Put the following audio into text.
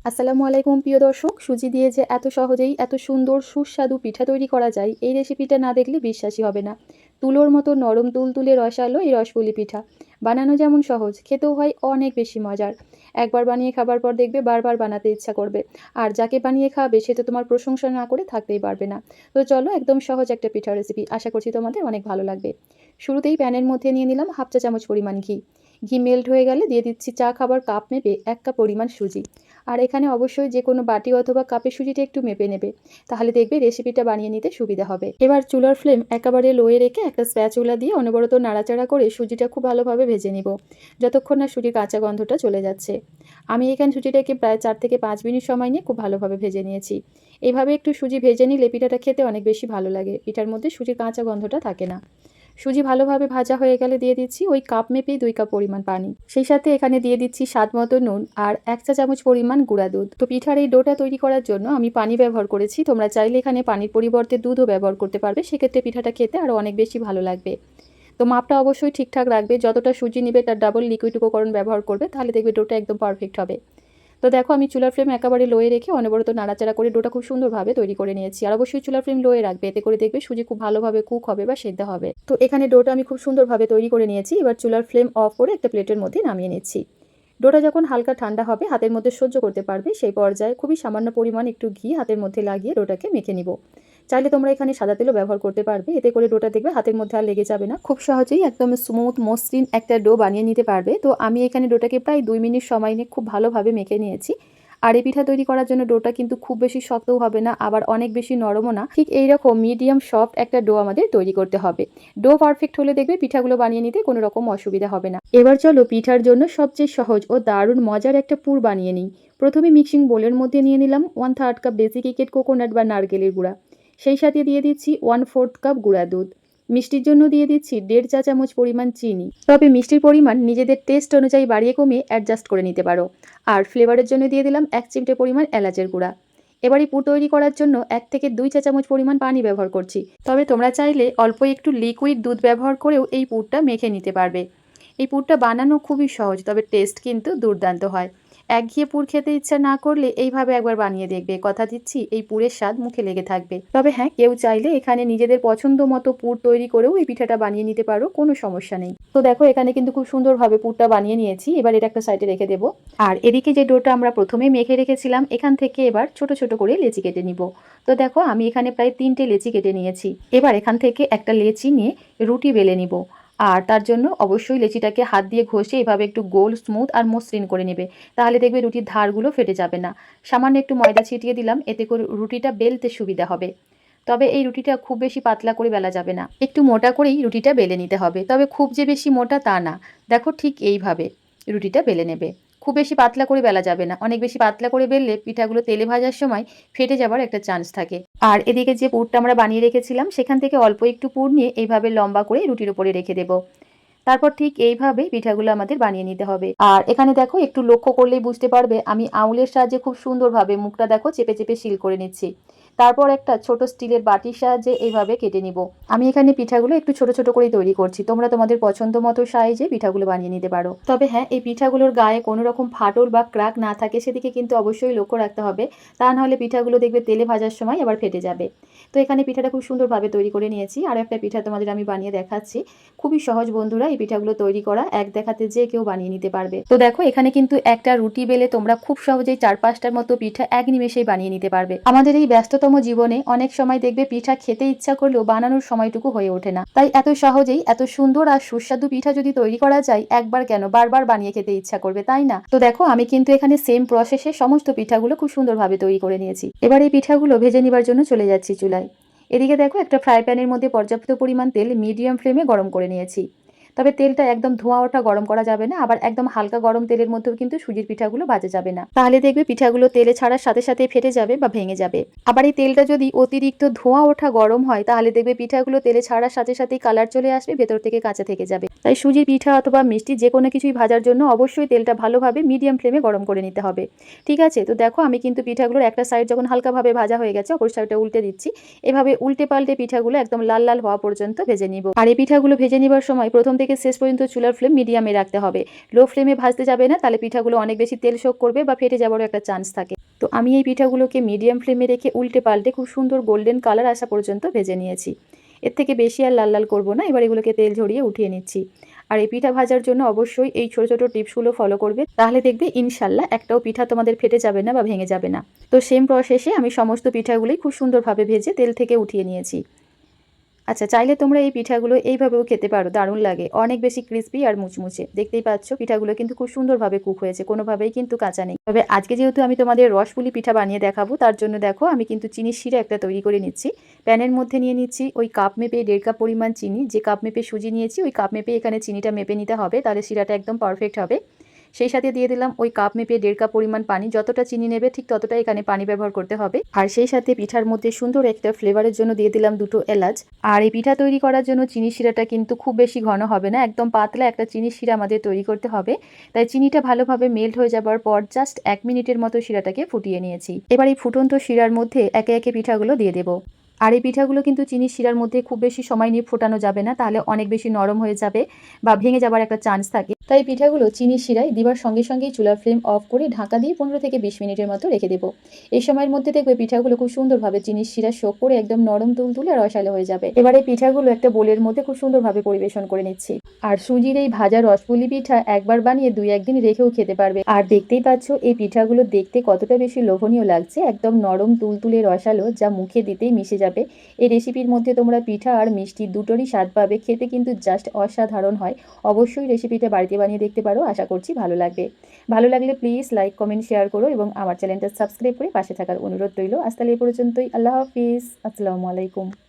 আসসালামু আলাইকুম প্রিয় দর্শক, সুজি দিয়ে যে এত সহজেই এত সুন্দর সুস্বাদু পিঠা তৈরি করা যায় এই রেসিপিটা না দেখলে বিশ্বাসই হবে না। তুলোর মতো নরম তুলতুলে রসালো এই রসপুলি পিঠা বানানো যেমন সহজ, খেতেও হয় অনেক বেশি মজার। একবার বানিয়ে খাবার পর দেখবে বারবার বানাতে ইচ্ছা করবে। আর যাকে বানিয়ে খাওয়াবে সে তো তোমার প্রশংসা না করে থাকতেই পারবে না। তো চলো, একদম সহজ একটা পিঠা রেসিপি, আশা করছি তোমাদের অনেক ভালো লাগবে। শুরুতেই প্যানের মধ্যে নিয়ে নিলাম হাফ চা চামচ পরিমাণ ঘি। ঘি মেল্ট হয়ে গেলে দিয়ে দিচ্ছি চা খাবার কাপ মেপে 1 কাপ পরিমাণ সুজি। আর এখানে অবশ্যই যে কোনো বাটি অথবা কাপে সুজিটা একটু মেপে নেবে, তাহলে দেখবে রেসিপিটা বানিয়ে নিতে সুবিধা হবে। এবার চুলার ফ্লেম একেবারে লোয়ে রেখে একটা স্প্যাচুলা দিয়ে অনবরত নাড়াচাড়া করে সুজিটা খুব ভালোভাবে ভেজে নিব, যতক্ষণ না সুজির কাঁচা গন্ধটা চলে যাচ্ছে। আমি এখানে সুজিটাকে প্রায় 4 থেকে 5 মিনিট সময় নিয়ে খুব ভালোভাবে ভেজে নিয়েছি। এইভাবে একটু সুজি ভেজে নিলে পিঠাটা খেতে অনেক বেশি ভালো লাগে, পিঠার মধ্যে সুজির কাঁচা গন্ধটা থাকে না। সুজি ভালোভাবে ভাজা হয়ে গেলে দিয়ে দিচ্ছি ওই কাপ মেপেই 2 কাপ পরিমাণ পানি। সেই সাথে এখানে দিয়ে দিচ্ছি স্বাদ মতো নুন আর 1 চা চামচ পরিমাণ গুঁড়া দুধ। তো পিঠার এই ডোটা তৈরি করার জন্য আমি পানি ব্যবহার করেছি, তোমরা চাইলে এখানে পানির পরিবর্তে দুধও ব্যবহার করতে পারবে, সেক্ষেত্রে পিঠাটা খেতে আরও অনেক বেশি ভালো লাগবে। তো মাপটা অবশ্যই ঠিকঠাক রাখবে, যতটা সুজি নেবে তার ডাবল লিকুইড উপকরণ ব্যবহার করবে, তাহলে দেখবে ডোটা একদম পারফেক্ট হবে। তো দেখো, আমি চুলার ফ্লেম একেবারে লোয়ে রেখে অনবরত নাড়াচাড়া করে ডোটা খুব সুন্দরভাবে তৈরি করে নিয়েছি। আর অবশ্যই চুলার ফ্লেম লোয়ে রাখবে, এতে করে দেখবে সুজি খুব ভালোভাবে কুক হবে বা সেদ্ধ হবে। তো এখানে ডোটা আমি খুব সুন্দরভাবে তৈরি করে নিয়েছি। এবার চুলার ফ্লেম অফ করে একটা প্লেটের মধ্যে নামিয়ে নিচ্ছি। ডোটা যখন হালকা ঠান্ডা হবে, হাতের মধ্যে সহ্য করতে পারবে, সেই পর্যায়ে খুবই সামান্য পরিমাণ একটু ঘি হাতের মধ্যে লাগিয়ে ডোটাকে মেখে নিব। চাইলে তোমরা এখানে সাদা তেলও ব্যবহার করতে পারবে, এতে করে ডোটা দেখবে হাতের মধ্যে আর লেগে যাবে না, খুব সহজেই একদম স্মুথ মসৃণ একটা ডো বানিয়ে নিতে পারবে। তো আমি এখানে ডোটাকে প্রায় 2 মিনিট সময় নিয়ে খুব ভালোভাবে মেখে নিয়েছি। আর এই পিঠা তৈরি করার জন্য ডোটা কিন্তু খুব বেশি শক্তও হবে না, আবার অনেক বেশি নরমও না, ঠিক এইরকম মিডিয়াম সফট একটা ডো আমাদের তৈরি করতে হবে। ডো পারফেক্ট হলে দেখবে পিঠাগুলো বানিয়ে নিতে কোনো রকম অসুবিধা হবে না। এবার চলো পিঠার জন্য সবচেয়ে সহজ ও দারুণ মজার একটা পুর বানিয়ে নিই। প্রথমে মিক্সিং বোলের মধ্যে নিয়ে নিলাম 1/3 কাপ ডেসিকেটেড কোকোনাট বা নারকেলের গুঁড়া। সেই সাথে দিয়ে দিচ্ছি 1/4 কাপ গুঁড়া দুধ। মিষ্টির জন্য দিয়ে দিচ্ছি 1.5 চা চামচ পরিমাণ চিনি, তবে মিষ্টির পরিমাণ নিজেদের টেস্ট অনুযায়ী বাড়িয়ে কমিয়ে অ্যাডজাস্ট করে নিতে পারো। আর ফ্লেভারের জন্য দিয়ে দিলাম 1 চিমটে পরিমাণ এলাচের গুঁড়া। এবার এই পুর তৈরি করার জন্য 1 থেকে 2 চা চামচ পরিমাণ পানি ব্যবহার করছি, তবে তোমরা চাইলে অল্প একটু লিকুইড দুধ ব্যবহার করেও এই পুরটা মেখে নিতে পারবে। এই পুরটা বানানো খুবই সহজ, তবে টেস্ট কিন্তু দুর্দান্ত হয়। একঘেয়ে পুর খেতে ইচ্ছা না করলে এইভাবে একবার বানিয়ে দেখবে, কথা দিচ্ছি এই পুরের স্বাদ মুখে লেগে থাকবে। তবে হ্যাঁ, কেউ চাইলে এখানে নিজেদের পছন্দ মতো পুর তৈরি করেও এই পিঠাটা বানিয়ে নিতে পারো, কোনো সমস্যা নেই। তো দেখো, এখানে কিন্তু খুব সুন্দরভাবে পুরটা বানিয়ে নিয়েছি। এবার এটা একটা সাইডে রেখে দেবো। আর এদিকে যে ডোটা আমরা প্রথমে মেখে রেখেছিলাম, এখান থেকে এবার ছোট ছোট করে লেচি কেটে নিব। তো দেখো, আমি এখানে প্রায় 3টে লেচি কেটে নিয়েছি। এবার এখান থেকে একটা লেচি নিয়ে রুটি বেলে নিব। আর তার জন্য অবশ্যই লেচিটাকে হাত দিয়ে ঘষে এভাবে একটু গোল, স্মুথ আর মসৃণ করে নেবে, তাহলে দেখবে রুটির ধারগুলো ফেটে যাবে না। সামান্য একটু ময়দা ছিটিয়ে দিলাম, এতে করে রুটিটা বেলতে সুবিধা হবে। তবে এই রুটিটা খুব বেশি পাতলা করে বেলা যাবে না, একটু মোটা করেই রুটিটা বেলে নিতে হবে, তবে খুব যে বেশি মোটা তা না। দেখো, ঠিক এইভাবে রুটিটা বেলে নেবে। খুব বেশি পাতলা করে বেলা যাবে না, অনেক বেশি পাতলা করে বেললে পিঠাগুলো তেলে ভাজার সময় ফেটে যাবার একটা চান্স থাকে। আর এদিকে যে পুরটা আমরা বানিয়ে রেখেছিলাম, সেখান থেকে অল্প একটু পুর নিয়ে এইভাবে লম্বা করে রুটির উপরে রেখে দেবো। তারপর ঠিক এইভাবেই পিঠাগুলো আমাদের বানিয়ে নিতে হবে। আর এখানে দেখো, একটু লক্ষ্য করলেই বুঝতে পারবে আমি আঙুলের সাহায্যে খুব সুন্দরভাবে মুখটা দেখো চেপে চেপে সিল করে নিচ্ছি। তারপর একটা ছোট স্টিলের বাটির সাহায্যে এইভাবে কেটে নিব। আমি এখানে পিঠাগুলো একটু ছোট ছোট করে তৈরি করছি, তোমরা তোমাদের পছন্দ মতো সাইজে পিঠাগুলো বানিয়ে নিতে পারো। তবে হ্যাঁ, এই পিঠাগুলোর গায়ে কোনো রকম ফাটল বা ক্র্যাক না থাকে সেদিকে কিন্তু অবশ্যই লক্ষ্য রাখতে হবে, তা নাহলে পিঠাগুলো দেখবে তেলে ভাজার সময় আবার ফেটে যাবে। তো এখানে পিঠাটা খুব সুন্দরভাবে তৈরি করে নিয়েছি। আর একটা পিঠা তোমাদের আমি বানিয়ে দেখাচ্ছি। খুবই সহজ বন্ধুরা এই পিঠাগুলো তৈরি করা, এক দেখাতে যে কেউ বানিয়ে নিতে পারবে। তো দেখো, এখানে কিন্তু একটা রুটি বেলে তোমরা খুব সহজেই 4-5টার মতো পিঠা এক নিমেষেই বানিয়ে নিতে পারবে। আমাদের এই ব্যস্ততম জীবনে অনেক সময় দেখবে পিঠা খেতে ইচ্ছা করলেও বানানোর সময়টুকু হয়ে ওঠে না, তাই এত সহজেই এত সুন্দর আর সুস্বাদু পিঠা যদি তৈরি করা যায়, একবার কেন বারবার বানিয়ে খেতে ইচ্ছা করবে, তাই না? তো দেখো, আমি কিন্তু এখানে সেম প্রসেসে সমস্ত পিঠাগুলো খুব সুন্দরভাবে তৈরি করে নিয়েছি। এবার এই পিঠাগুলো ভেজে নেবার জন্য চলে যাচ্ছি চুলায়। এদিকে দেখো, একটা ফ্রাই প্যানের মধ্যে পর্যাপ্ত পরিমাণ তেল মিডিয়াম ফ্লেমে গরম করে নিয়েছি। তবে তেলটা একদম ধোঁয়া ওঠা গরম করা যাবে না, আবার একদম হালকা গরম তেলের মধ্যেও কিন্তু সুজির পিঠাগুলো ভাজা যাবে না, তাহলে দেখবে পিঠাগুলো তেলে ছাড়ার সাথে সাথে ফেটে যাবে বা ভেঙে যাবে। আবার এই তেলটা যদি অতিরিক্ত ধোঁয়া ওঠা গরম হয়, তাহলে দেখবে পিঠাগুলো তেলে ছাড়ার সাথে সাথেই কালার চলে আসবে, ভেতর থেকে কাঁচা থেকে যাবে। তাই সুজির পিঠা অথবা মিষ্টি যে কোনো কিছুই ভাজার জন্য অবশ্যই তেলটা ভালোভাবে মিডিয়াম ফ্লেমে গরম করে নিতে হবে। ঠিক আছে? তো দেখো, আমি কিন্তু পিঠাগুলোর একটা সাইড যখন হালকাভাবে ভাজা হয়ে গেছে, অপর সাইডটা উল্টে দিচ্ছি। এভাবে উল্টে পাল্টে পিঠাগুলো একদম লাল লাল হওয়া পর্যন্ত ভেজে নিব। আর এই পিঠাগুলো ভেজে নেবার সময় প্রথম থেকে থেকে শেষ পর্যন্ত চুলার ফ্লেম মিডিয়ামে রাখতে হবে। লো ফ্লেমে ভাজতে যাবে না, তাহলে পিঠাগুলো অনেক বেশি তেল শোক করবে বা ফেটে যাওয়ারও একটা চান্স থাকে। তো আমি এই পিঠাগুলোকে মিডিয়াম ফ্লেমে রেখে উল্টে পাল্টে খুব সুন্দর গোল্ডেন কালার আসা পর্যন্ত ভেজে নিয়েছি। এর থেকে বেশি আর লাল লাল করবো না। এবার এগুলোকে তেল ঝরিয়ে উঠিয়ে নিচ্ছি। আর এই পিঠা ভাজার জন্য অবশ্যই এই ছোটো ছোটো টিপসগুলো ফলো করবে, তাহলে দেখবে ইনশাল্লাহ একটাও পিঠা তোমাদের ফেটে যাবে না বা ভেঙে যাবে না। তো সেম প্রসেসে আমি সমস্ত পিঠাগুলোই খুব সুন্দরভাবে ভেজে তেল থেকে উঠিয়ে নিয়েছি। আচ্ছা, চাইলে তোমরা এই পিঠাগুলো এইভাবেও খেতে পারো, দারুণ লাগে, অনেক বেশি ক্রিস্পি আর মুচমুচে। দেখতেই পাচ্ছ পিঠাগুলো কিন্তু খুব সুন্দরভাবে কুক হয়েছে, কোনোভাবেই কিন্তু কাঁচা নেই। তবে আজকে যেহেতু আমি তোমাদের রসপুলি পিঠা বানিয়ে দেখাবো, তার জন্য দেখো আমি কিন্তু চিনির শিরা একটা তৈরি করে নিচ্ছি। প্যানের মধ্যে নিয়ে নিচ্ছি ওই কাপ মেপে 1.5 কাপ পরিমাণ চিনি। যে কাপ মেপে সুজি নিয়েছি ওই কাপ মেপে এখানে চিনিটা মেপে নিতে হবে, তাহলে শিরাটা একদম পারফেক্ট হবে। সেই সাথে দিয়ে দিলাম ওই কাপ মেপে 1.5 কাপ পরিমাণ পানি। যতটা চিনি নেবে ঠিক ততটা এখানে পানি ব্যবহার করতে হবে। আর সেই সাথে পিঠার মধ্যে সুন্দর একটা ফ্লেভারের জন্য দিয়ে দিলাম 2টো এলাচ। আর এই পিঠা তৈরি করার জন্য চিনির শিরাটা কিন্তু খুব বেশি ঘন হবে না, একদম পাতলা একটা চিনির শিরা আমাদের তৈরি করতে হবে। তাই চিনিটা ভালোভাবে মেল্ট হয়ে যাবার পর জাস্ট 1 মিনিটের মতো শিরাটাকে ফুটিয়ে নিয়েছি। এবার এই ফুটন্ত শিরার মধ্যে একে একে পিঠাগুলো দিয়ে দেবো। আর এই পিঠাগুলো কিন্তু চিনির শিরার মধ্যে খুব বেশি সময় নিয়ে ফোটানো যাবে না, তাহলে অনেক বেশি নরম হয়ে যাবে বা ভেঙে যাবার একটা চান্স থাকে। তাই পিঠাগুলো চিনির শিরায় দিবার সঙ্গে সঙ্গেই চুলার ফ্লেম অফ করে ঢাকা দিয়ে 15 থেকে 20 মিনিটের মতো রেখে দেবো। এই সময়ের মধ্যে দেখবে পিঠাগুলো খুব সুন্দরভাবে চিনির শিরা শোক করে একদম নরম তুলতুলে আর রসালো হয়ে যাবে। এবার এই পিঠাগুলো একটা বোলের মধ্যে খুব সুন্দরভাবে পরিবেশন করে নিচ্ছি। আর সুজির এই ভাজা রসপুলি পিঠা একবার বানিয়ে 2-1 দিন রেখেও খেতে পারবে। আর দেখতেই পাচ্ছ এই পিঠাগুলো দেখতে কতটা বেশি লোভনীয় লাগছে, একদম নরম তুলতুলে রসালো, যা মুখে দিতেই মিশে যাবে। এই রেসিপির মধ্যে তোমরা পিঠা আর মিষ্টি দুটোরই স্বাদ পাবে, খেতে কিন্তু জাস্ট অসাধারণ হয়। অবশ্যই রেসিপিটা বাড়িতে বানিয়ে দেখতে পারো, আশা করছি ভালো লাগবে। ভালো লাগলে প্লিজ লাইক কমেন্ট শেয়ার করো এবং আমার চ্যানেলটা সাবস্ক্রাইব করে পাশে থাকার অনুরোধ রইল। আজ তাহলে এ পর্যন্তই। আল্লাহ হাফিজ, আসসালামু আলাইকুম।